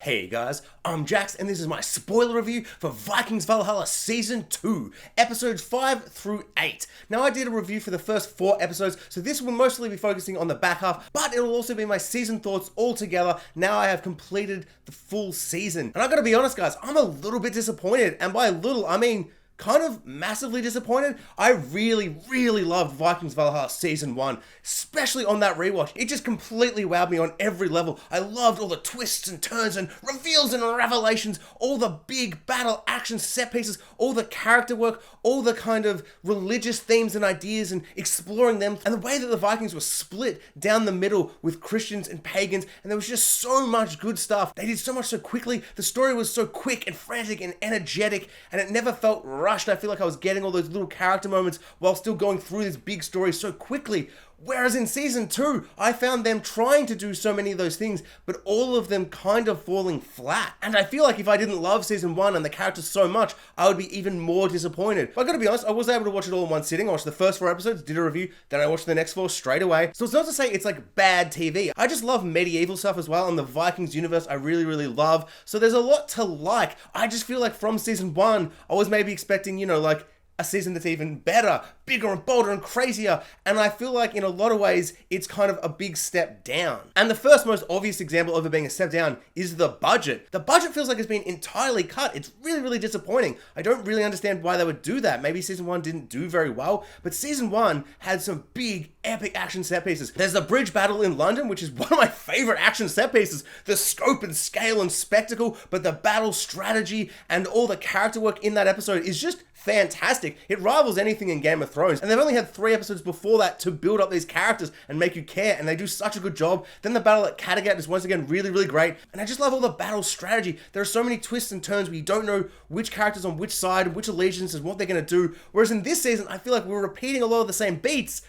Hey guys, I'm Jax and this is my spoiler review for Vikings Valhalla Season 2, Episodes 5 through 8. Now I did a review for the first 4 episodes, so this will mostly be focusing on the back half, but it will also be my season thoughts all together now I have completed the full season. And I gotta be honest guys, I'm a little bit disappointed, and by little I mean kind of massively disappointed. I really loved Vikings Valhalla Season 1, especially on that rewatch. It just completely wowed me on every level. I loved all the twists and turns and reveals and revelations, all the big battle action set pieces, all the character work, all the kind of religious themes and ideas and exploring them, and the way that the Vikings were split down the middle with Christians and pagans, and there was just so much good stuff. They did so much so quickly. The story was so quick and frantic and energetic, and it never felt rushed. I feel like I was getting all those little character moments while still going through this big story so quickly. Whereas in Season 2, I found them trying to do so many of those things, but all of them kind of falling flat. And I feel like if I didn't love Season 1 and the characters so much, I would be even more disappointed. But I gotta be honest, I was able to watch it all in one sitting. I watched the first 4 episodes, did a review, then I watched the next 4 straight away. So it's not to say it's like bad TV. I just love medieval stuff as well, and the Vikings universe I really love. So there's a lot to like. I just feel like from Season 1, I was maybe expecting, like a season that's even better, bigger and bolder and crazier, and I feel like in a lot of ways it's kind of a big step down. And the first most obvious example of it being a step down is the budget. The budget feels like it's been entirely cut. It's really disappointing. I don't really understand why they would do that. Maybe Season 1 didn't do very well, but Season 1 had some big epic action set pieces. There's the bridge battle in London, which is one of my favorite action set pieces. The scope and scale and spectacle, but the battle strategy and all the character work in that episode is just fantastic. It rivals anything in Game of Thrones, and they've only had 3 episodes before that to build up these characters and make you care, and they do such a good job. Then the battle at Kattegat is once again really great, and I just love all the battle strategy. There are so many twists and turns where you don't know which character's on which side and which allegiances, what they're going to do, whereas in this season I feel like we're repeating a lot of the same beats,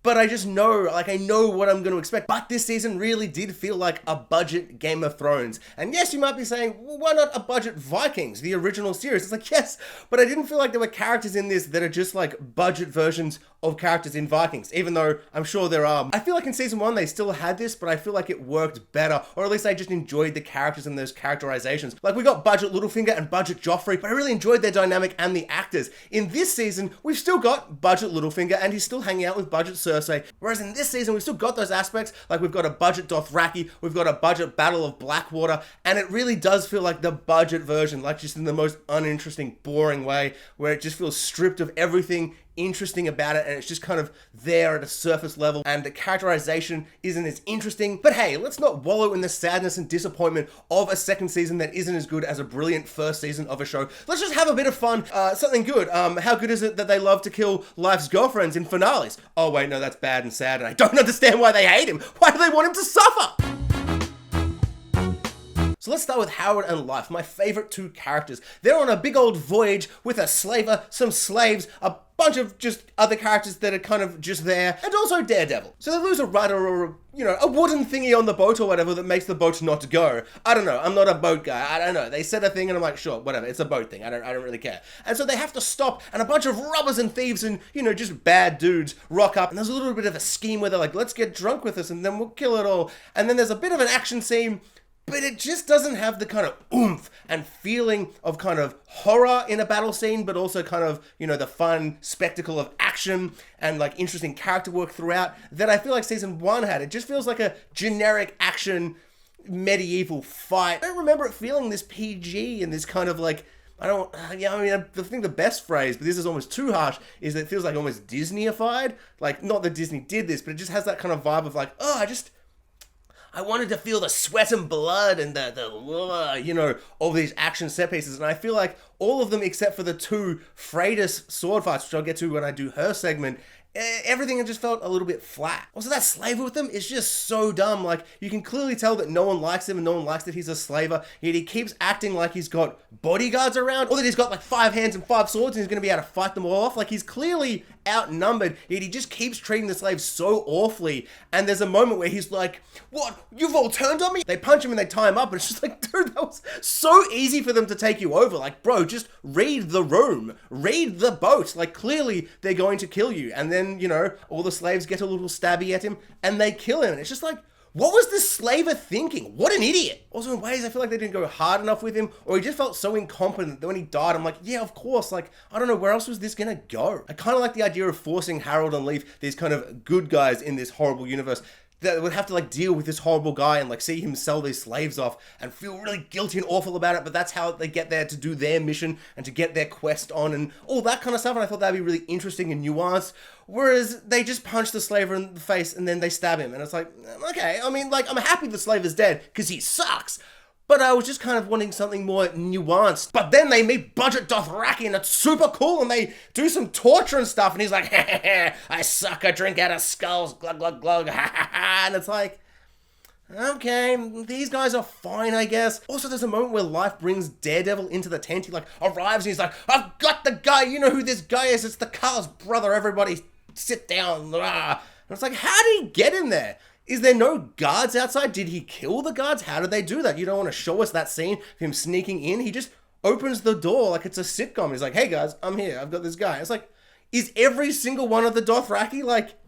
but I just know, I know what I'm going to expect. But this season really did feel like a budget Game of Thrones. And yes, you might be saying, well, why not a budget Vikings, the original series? It's like, yes, but I didn't feel like there were characters in this that are just like budget versions of characters in Vikings, even though I'm sure there are. I feel like in Season 1 they still had this, but I feel like it worked better, or at least I just enjoyed the characters and those characterizations. Like we got Budget Littlefinger and Budget Joffrey, but I really enjoyed their dynamic and the actors. In this season, we've still got Budget Littlefinger and he's still hanging out with Budget Cersei, whereas in this season we've still got those aspects, like we've got a Budget Dothraki, we've got a Budget Battle of Blackwater, and it really does feel like the budget version, like just in the most uninteresting, boring way, where it just feels stripped of everything interesting about it, and it's just kind of there at a surface level, and the characterization isn't as interesting. But hey, let's not wallow in the sadness and disappointment of a second season that isn't as good as a brilliant first season of a show. Let's just have a bit of fun, something good. How good is it that they love to kill Leif's girlfriends in finales? Oh wait, no, that's bad and sad, and I don't understand why they hate him. Why do they want him to suffer? So let's start with Harald and Leif, my favorite 2 characters. They're on a big old voyage with a slaver, some slaves, a bunch of just other characters that are kind of just there, and also Daredevil. So they lose a rudder or, a wooden thingy on the boat or whatever that makes the boat not go. I don't know, I'm not a boat guy, I don't know. They said a thing and I'm like, sure, whatever, it's a boat thing, I don't really care. And so they have to stop, and a bunch of robbers and thieves and, just bad dudes rock up, and there's a little bit of a scheme where they're like, let's get drunk with us and then we'll kill it all. And then there's a bit of an action scene, but it just doesn't have the kind of oomph and feeling of kind of horror in a battle scene, but also kind of, the fun spectacle of action and like interesting character work throughout that I feel like Season 1 had. It just feels like a generic action medieval fight. I don't remember it feeling this PG and this kind of like, I think the best phrase, but this is almost too harsh, is that it feels like almost Disney-ified. Like, not that Disney did this, but it just has that kind of vibe of like, I wanted to feel the sweat and blood and all these action set pieces. And I feel like all of them, except for the 2 Freydis sword fights, which I'll get to when I do her segment, everything just felt a little bit flat. Also, that slaver with them is just so dumb. Like, you can clearly tell that no one likes him and no one likes that he's a slaver, yet he keeps acting like he's got bodyguards around, or that he's got like 5 hands and 5 swords and he's going to be able to fight them all off. Like, he's clearly outnumbered, yet he just keeps treating the slaves so awfully. And there's a moment where he's like, what, you've all turned on me? They punch him and they tie him up, and it's just like, dude, that was so easy for them to take you over. Like, bro, just read the room, read the boat. Like, clearly they're going to kill you. And then, all the slaves get a little stabby at him and they kill him. And it's just like, what was this slaver thinking? What an idiot. Also, in ways, I feel like they didn't go hard enough with him, or he just felt so incompetent that when he died, I'm like, yeah, of course. Like, I don't know, where else was this gonna go? I kind of like the idea of forcing Harald and Leif, these kind of good guys in this horrible universe, that would have to like deal with this horrible guy and like see him sell these slaves off and feel really guilty and awful about it, but that's how they get there to do their mission and to get their quest on and all that kind of stuff. And I thought that'd be really interesting and nuanced. Whereas they just punch the slaver in the face and then they stab him. And it's like, okay, I mean, like, I'm happy the slaver's dead because he sucks. But I was just kind of wanting something more nuanced. But then they meet Budget Dothraki and it's super cool and they do some torture and stuff. And he's like, ha ha ha, I suck, I drink out of skulls, glug glug glug, ha ha ha. And it's like, okay, these guys are fine, I guess. Also, there's a moment where Leif brings Daredevil into the tent. He like arrives and he's like, I've got the guy, you know who this guy is, it's the Carl's brother, everybody sit down. And it's like, how did he get in there? Is there no guards outside? Did he kill the guards? How did they do that? You don't want to show us that scene of him sneaking in. He just opens the door like it's a sitcom. He's like, hey guys, I'm here. I've got this guy. It's like, is every single one of the Dothraki like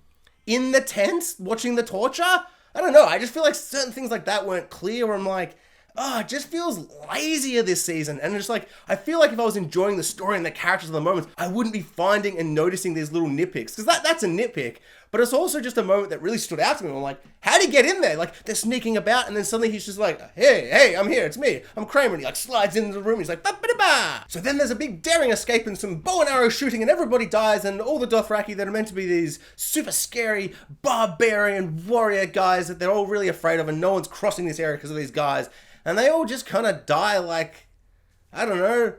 in the tent watching the torture? I don't know. I just feel like certain things like that weren't clear. Where I'm like, it just feels lazier this season. And just like, I feel like if I was enjoying the story and the characters of the moments, I wouldn't be finding and noticing these little nitpicks. Because that's a nitpick. But it's also just a moment that really stood out to me. I'm like, how'd he get in there? Like, they're sneaking about, and then suddenly he's just like, hey, I'm here, it's me, I'm Kramer. And he like slides into the room, he's like, ba-ba-da-ba. So then there's a big daring escape and some bow and arrow shooting, and everybody dies, and all the Dothraki that are meant to be these super scary barbarian warrior guys that they're all really afraid of, and no one's crossing this area because of these guys. And they all just kind of die like, I don't know,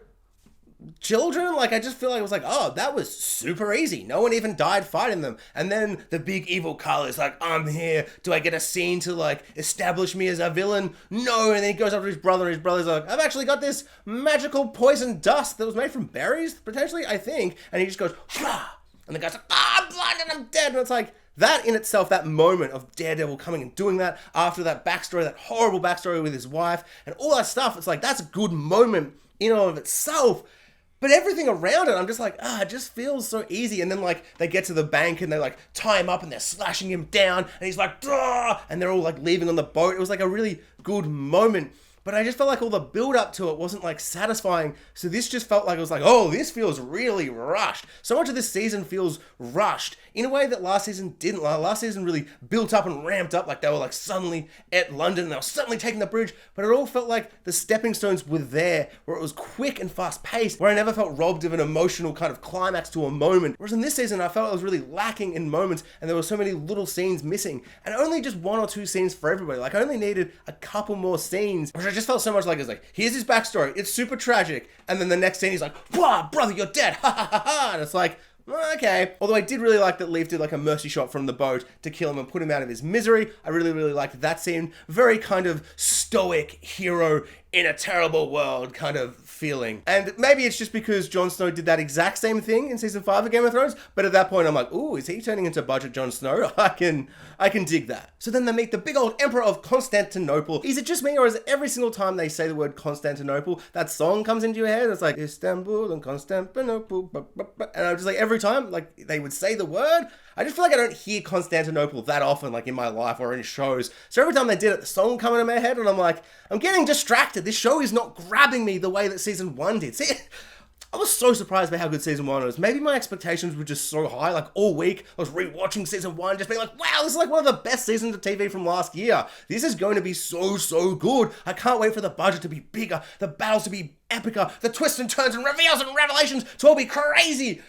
children. Like, I just feel like it was like, oh, that was super easy. No one even died fighting them. And then the big evil Carl is like, I'm here. Do I get a scene to like establish me as a villain? No. And then he goes up to his brother, and his brother's like, I've actually got this magical poison dust that was made from berries, potentially, I think. And he just goes, Hwah! And the guy's like, I'm blind and I'm dead. And it's like, that in itself, that moment of Daredevil coming and doing that after that backstory, that horrible backstory with his wife and all that stuff, it's like, that's a good moment in and of itself. But everything around it, I'm just like, it just feels so easy. And then like they get to the bank and they like tie him up and they're slashing him down and he's like, Dah! And they're all like leaving on the boat. It was like a really good moment. But I just felt like all the build up to it wasn't like satisfying. So this just felt like it was like, oh, this feels really rushed. So much of this season feels rushed in a way that last season didn't. Last season really built up and ramped up, like they were like suddenly at London and they were suddenly taking the bridge. But it all felt like the stepping stones were there, where it was quick and fast paced, where I never felt robbed of an emotional kind of climax to a moment. Whereas in this season, I felt I was really lacking in moments and there were so many little scenes missing and only just one or two scenes for everybody. Like I only needed a couple more scenes, which I just felt so much like it's like, here's his backstory, it's super tragic, and then the next scene he's like, wow, brother, you're dead, ha ha ha ha, and it's like, okay. Although I did really like that Leif did like a mercy shot from the boat to kill him and put him out of his misery. I really, really liked that scene. Very kind of stoic hero in a terrible world kind of feeling. And maybe it's just because Jon Snow did that exact same thing in season 5 of Game of Thrones, but at that point I'm like, ooh, is he turning into Budget Jon Snow? I can dig that. So then they meet the big old Emperor of Constantinople. Is it just me, or is it every single time they say the word Constantinople, that song comes into your head? It's like, Istanbul and Constantinople, and I'm just like, every time like they would say the word, I just feel like I don't hear Constantinople that often, like in my life or in shows. So every time they did it, the song coming in my head, and I'm like, I'm getting distracted. This show is not grabbing me the way that season 1 did. See, I was so surprised by how good season 1 was. Maybe my expectations were just so high. Like all week, I was rewatching season 1, just being like, wow, this is like one of the best seasons of TV from last year. This is going to be so good. I can't wait for the budget to be bigger, the battles to be epicer, the twists and turns and reveals and revelations to all be crazy.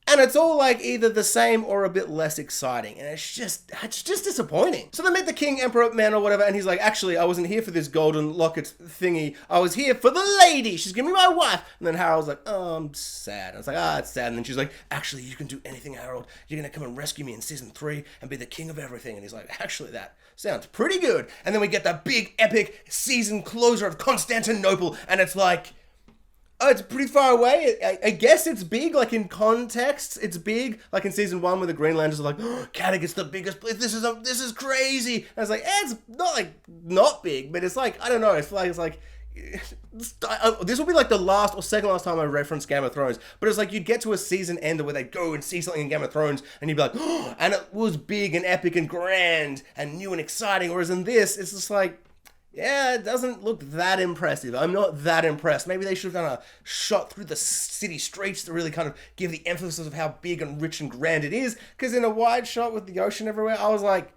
And it's all like either the same or a bit less exciting. And it's just disappointing. So they meet the king, emperor, man or whatever. And he's like, actually, I wasn't here for this golden locket thingy. I was here for the lady. She's gonna be my wife. And then Harold's like, oh, I'm sad. I was like, it's sad. And then she's like, actually, you can do anything, Harold. You're gonna come and rescue me in season 3 and be the king of everything. And he's like, actually, that sounds pretty good. And then we get that big epic season closer of Constantinople. And it's like, oh, it's pretty far away. I guess it's big, like in context, it's big. Like in season 1 where the Greenlanders are like, oh, Kattegat's the biggest place, this is crazy. And it's like, it's not like, not big, but it's like, I don't know, it's like, this will be like the last or second last time I reference Game of Thrones, but it's like you'd get to a season ender where they'd go and see something in Game of Thrones and you'd be like, oh, and it was big and epic and grand and new and exciting, whereas in this, it's just like, yeah, it doesn't look that impressive. I'm not that impressed. Maybe they should have done a shot through the city streets to really kind of give the emphasis of how big and rich and grand it is, because in a wide shot with the ocean everywhere, I was like,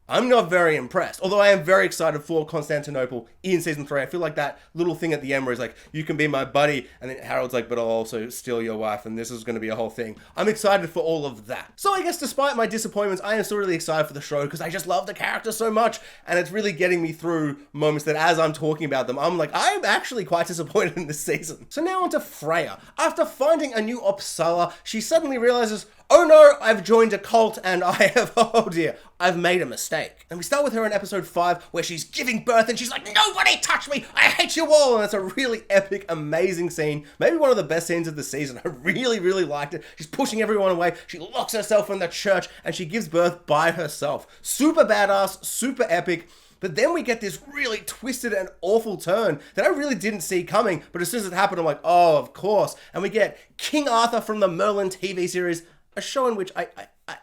I'm not very impressed. Although I am very excited for Constantinople in season 3. I feel like that little thing at the end where he's like, you can be my buddy. And then Harold's like, but I'll also steal your wife. And this is going to be a whole thing. I'm excited for all of that. So I guess despite my disappointments, I am still really excited for the show because I just love the character so much. And it's really getting me through moments that as I'm talking about them, I'm like, I'm actually quite disappointed in this season. So now on to Freya. After finding a new Uppsala, she suddenly realizes, oh no, I've joined a cult and I have, oh dear, I've made a mistake. And we start with her in episode 5 where she's giving birth and she's like, nobody touch me, I hate you all. And it's a really epic, amazing scene. Maybe one of the best scenes of the season. I really, really liked it. She's pushing everyone away. She locks herself in the church and she gives birth by herself. Super badass, super epic. But then we get this really twisted and awful turn that I really didn't see coming. But as soon as it happened, I'm like, oh, of course. And we get King Arthur from the Merlin TV series, a show in which I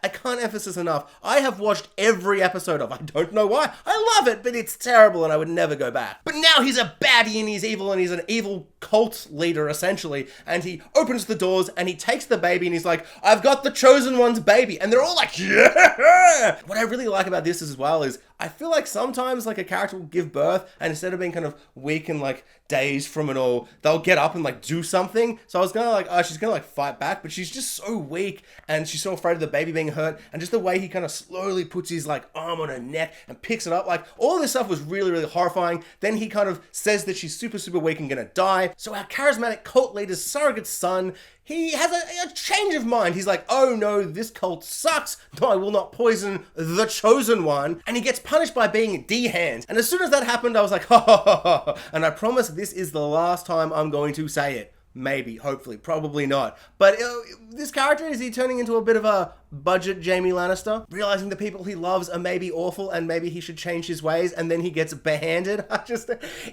can't emphasize enough. I have watched every episode of. I don't know why. I love it, but it's terrible and I would never go back. But now he's a baddie and he's evil and he's an evil cult leader essentially. And he opens the doors and he takes the baby and he's like, I've got the chosen one's baby. And they're all like, yeah! What I really like about this as well is I feel like sometimes like a character will give birth and instead of being kind of weak and like dazed from it all, they'll get up and like do something. So I was gonna like, oh, she's gonna like fight back, but she's just so weak and she's so afraid of the baby being hurt. And just the way he kind of slowly puts his like arm on her neck and picks it up, like all this stuff was really, really horrifying. Then he kind of says that she's super, super weak and gonna die. So our charismatic cult leader's surrogate son, he has a change of mind. He's like, oh no, this cult sucks. No, I will not poison the chosen one. And he gets punished by being D-hands. And as soon as that happened, I was like, ha ha ha ha. And I promise this is the last time I'm going to say it. Maybe, hopefully, probably not. But this character, is he turning into a bit of a budget Jaime Lannister? Realizing the people he loves are maybe awful and maybe he should change his ways and then he gets behanded.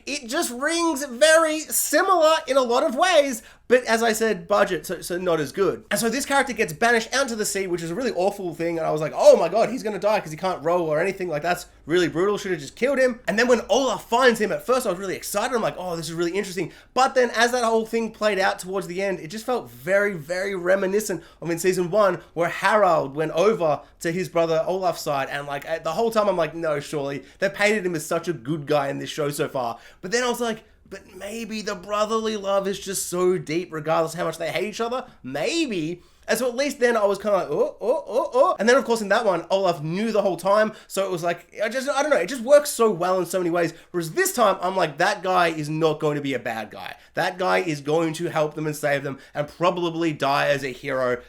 It just rings very similar in a lot of ways. But as I said, budget, so not as good. And so this character gets banished out to the sea, which is a really awful thing. And I was like, oh my god, he's gonna die because he can't roll or anything. Like, that's really brutal. Should have just killed him. And then when Olaf finds him, at first I was really excited. I'm like, oh, this is really interesting. But then as that whole thing played out towards the end, it just felt very, very reminiscent of in season 1 where Harald went over to his brother Olaf's side. And like the whole time I'm like, no, surely. They painted him as such a good guy in this show so far. But then I was like, but maybe the brotherly love is just so deep regardless of how much they hate each other. Maybe. And so at least then I was kind of like, oh. And then of course in that one, Olaf knew the whole time. So it was like, I don't know. It just works so well in so many ways. Whereas this time I'm like, that guy is not going to be a bad guy. That guy is going to help them and save them and probably die as a hero.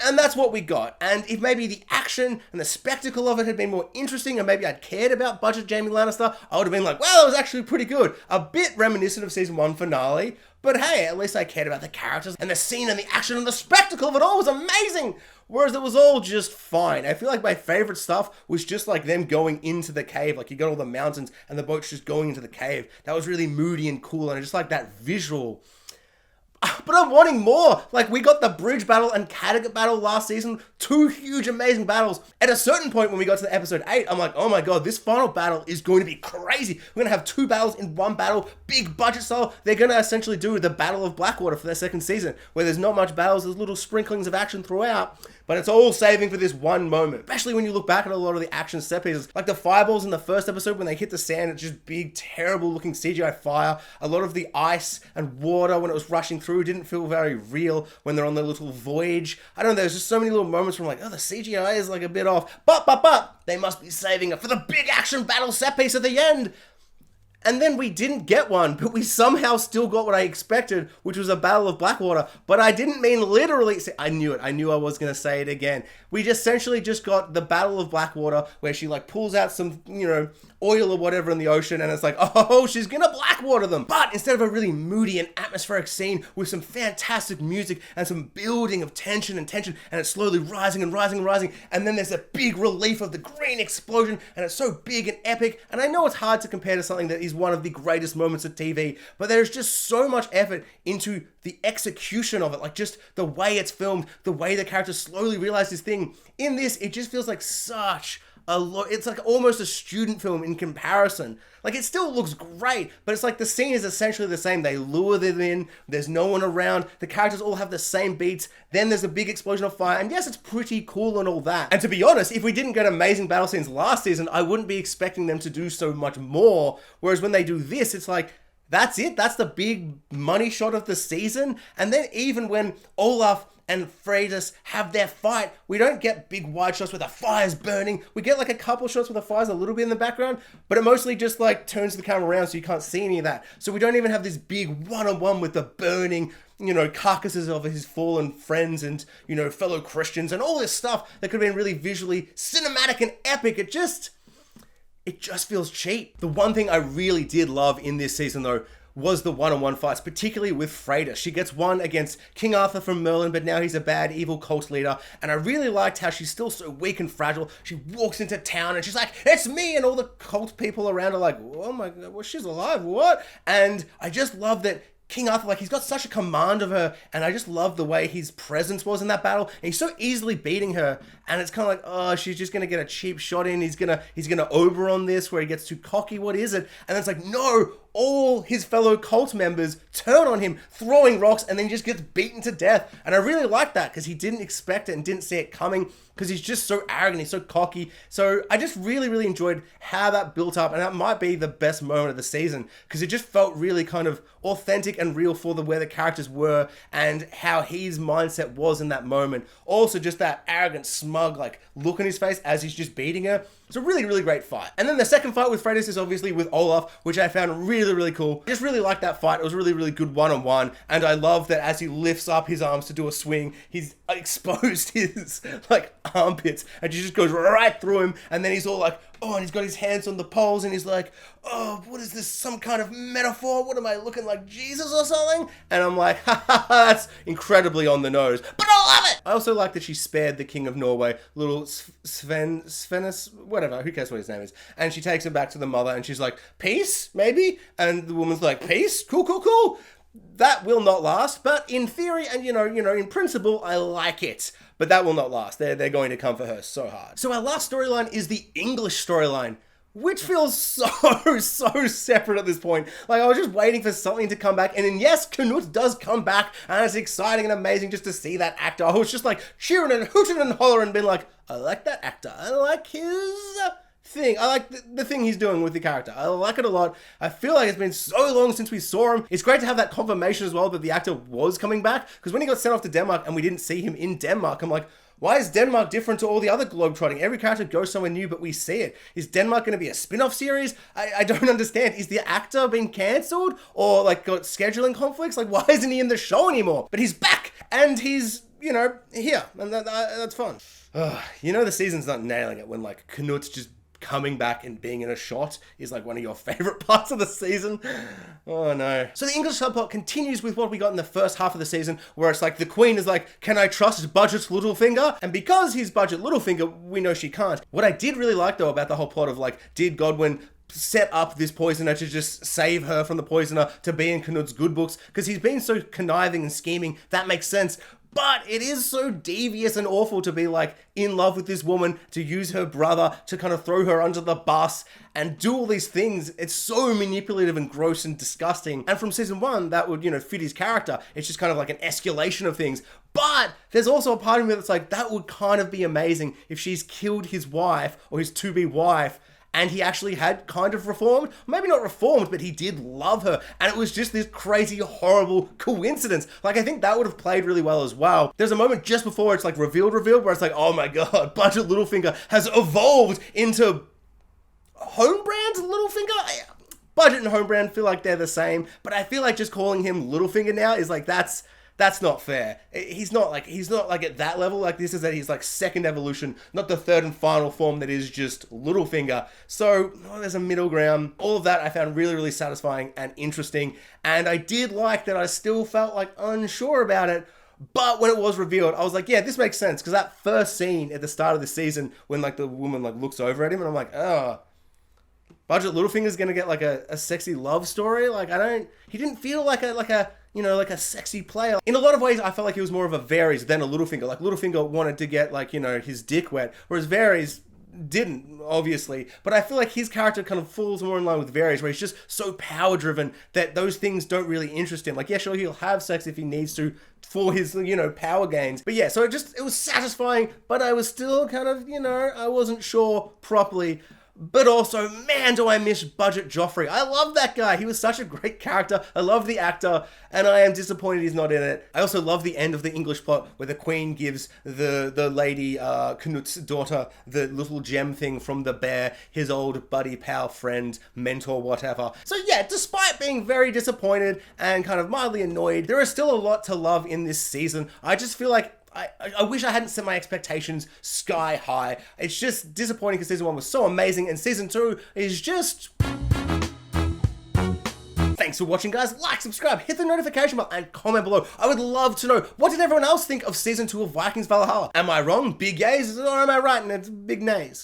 And that's what we got. And if maybe the action and the spectacle of it had been more interesting and maybe I'd cared about budget Jaime Lannister, I would have been like, well, it was actually pretty good. A bit reminiscent of season 1 finale. But hey, at least I cared about the characters and the scene and the action and the spectacle of it all was amazing. Whereas it was all just fine. I feel like my favorite stuff was just like them going into the cave. Like you got all the mountains and the boat's just going into the cave. That was really moody and cool. And I just like that visual. But I'm wanting more. Like, we got the bridge battle and Kattegat battle last season. 2 huge, amazing battles. At a certain point when we got to the episode 8, I'm like, oh my god, this final battle is going to be crazy. We're going to have 2 battles in one battle. Big budget style. They're going to essentially do the Battle of Blackwater for their second season, where there's not much battles. There's little sprinklings of action throughout. But it's all saving for this one moment. Especially when you look back at a lot of the action set pieces. Like the fireballs in the first episode when they hit the sand, it's just big, terrible looking CGI fire. A lot of the ice and water when it was rushing through didn't feel very real when they're on their little voyage. I don't know, there's just so many little moments where I'm like, oh, the CGI is like a bit off. But, they must be saving it for the big action battle set piece at the end. And then we didn't get one, but we somehow still got what I expected, which was a Battle of Blackwater. But I didn't mean literally. See, I knew it. I knew I was going to say it again. We just essentially just got the Battle of Blackwater, where she like pulls out some, oil or whatever in the ocean, and it's like, oh, she's going to Blackwater them. But instead of a really moody and atmospheric scene with some fantastic music and some building of tension, and it's slowly rising and rising and rising, and then there's a big relief of the green explosion, and it's so big and epic. And I know it's hard to compare to something that is is one of the greatest moments of TV, but there's just so much effort into the execution of it, like just the way it's filmed, the way the characters slowly realize this thing. In this, it just feels like such it's like almost a student film in comparison. Like, it still looks great, but it's like the scene is essentially the same. They lure them in, there's no one around, the characters all have the same beats, then there's a big explosion of fire, and yes, it's pretty cool and all that. And to be honest, if we didn't get amazing battle scenes last season, I wouldn't be expecting them to do so much more, whereas when they do this, it's like, that's it, that's the big money shot of the season. And then even when Olaf and Freydis have their fight, we don't get big wide shots where the fire's burning. We get like a couple shots where the fire's a little bit in the background, but it mostly just like turns the camera around so you can't see any of that. So we don't even have this big one-on-one with the burning, carcasses of his fallen friends and, fellow Christians and all this stuff that could have been really visually cinematic and epic. It just feels cheap. The one thing I really did love in this season though was the one-on-one fights, particularly with Freydis. She gets one against King Arthur from Merlin, but now he's a bad, evil cult leader. And I really liked how she's still so weak and fragile. She walks into town and she's like, "It's me!" And all the cult people around are like, "Oh my God, well, she's alive, what?" And I just love that King Arthur, like, he's got such a command of her, and I just love the way his presence was in that battle. And he's so easily beating her, and it's kind of like, oh, she's just gonna get a cheap shot in. He's gonna Oberon this, where he gets too cocky. What is it? And it's like, no, all his fellow cult members turn on him, throwing rocks, and then he just gets beaten to death. And I really like that, because he didn't expect it and didn't see it coming, because he's just so arrogant, he's so cocky. So I just really, really enjoyed how that built up, and that might be the best moment of the season, because it just felt really kind of authentic and real for where the characters were and how his mindset was in that moment. Also, just that arrogant, smug, like, look on his face as he's just beating her. It's a really, really great fight. And then the second fight with Freydis is obviously with Olaf, which I found really, really cool. I just really liked that fight. It was a really, really good one-on-one. And I love that as he lifts up his arms to do a swing, he's exposed his, like, armpits, and she just goes right through him. And then he's all like, oh, and he's got his hands on the poles, and he's like, oh, what is this, some kind of metaphor? What am I, looking like Jesus or something? And I'm like, ha ha ha, that's incredibly on the nose, but I love it! I also like that she spared the King of Norway, little Svenis, whatever, who cares what his name is, and she takes him back to the mother, and she's like, peace, maybe? And the woman's like, peace? Cool, cool, cool. That will not last, but in theory, and in principle, I like it. But that will not last. They're going to come for her so hard. So our last storyline is the English storyline, which feels so separate at this point. Like, I was just waiting for something to come back, and then yes, Canute does come back, and it's exciting and amazing just to see that actor. I was just like cheering and hooting and hollering and being like, I like that actor. I like his thing. I like the thing he's doing with the character. I like it a lot. I feel like it's been so long since we saw him. It's great to have that confirmation as well that the actor was coming back, because when he got sent off to Denmark and we didn't see him in Denmark, I'm like, why is Denmark different to all the other globetrotting? Every character goes somewhere new, but we see it. Is Denmark going to be a spin-off series? I don't understand. Is the actor being cancelled or like got scheduling conflicts? Like, why isn't he in the show anymore? But he's back and he's, here, and that's fun. The season's not nailing it when like Canute's just coming back and being in a shot is like one of your favorite parts of the season. Oh no. So the English subplot continues with what we got in the first half of the season, where it's like the Queen is like, can I trust Budget Littlefinger? And because he's Budget Littlefinger, we know she can't. What I did really like though about the whole plot of like, did Godwin set up this poisoner to just save her from the poisoner to be in Canute's good books? Because he's been so conniving and scheming, that makes sense. But it is so devious and awful to be like in love with this woman, to use her brother to kind of throw her under the bus and do all these things. It's so manipulative and gross and disgusting. And from season 1, that would, fit his character. It's just kind of like an escalation of things. But there's also a part of me that's like, that would kind of be amazing if she's killed his wife or his to-be wife, and he actually had kind of reformed. Maybe not reformed, but he did love her. And it was just this crazy, horrible coincidence. Like, I think that would have played really well as well. There's a moment just before it's like revealed, where it's like, oh my God, Budget Littlefinger has evolved into Homebrand Littlefinger? Budget and Homebrand feel like they're the same, but I feel like just calling him Littlefinger now is like, that's not fair. He's not like at that level. Like, this is that he's like second evolution, not the third and final form that is just Littlefinger. So there's a middle ground. All of that I found really, really satisfying and interesting. And I did like that I still felt like unsure about it. But when it was revealed, I was like, yeah, this makes sense. Because that first scene at the start of the season when like the woman like looks over at him and I'm like, oh, Budget Littlefinger's gonna get like a sexy love story. Like he didn't feel like a sexy player. In a lot of ways, I felt like he was more of a Varys than a Littlefinger. Like Littlefinger wanted to get like, his dick wet, whereas Varys didn't, obviously. But I feel like his character kind of falls more in line with Varys, where he's just so power driven that those things don't really interest him. Like, yeah, sure, he'll have sex if he needs to for his, power gains. But yeah, so it was satisfying, but I was still kind of, I wasn't sure properly. But also, man, do I miss Budget Joffrey. I love that guy. He was such a great character. I love the actor, and I am disappointed he's not in it. I also love the end of the English plot where the queen gives the lady, Canut's daughter, the little gem thing from the bear, his old buddy, pal, friend, mentor, whatever. So yeah, despite being very disappointed and kind of mildly annoyed, there is still a lot to love in this season. I just feel like I wish I hadn't set my expectations sky high. It's just disappointing because season 1 was so amazing and season 2 is just... Thanks for watching, guys. Like, subscribe, hit the notification bell, and comment below. I would love to know, what did everyone else think of season 2 of Vikings Valhalla? Am I wrong? Big yays, or am I right and it's big nays?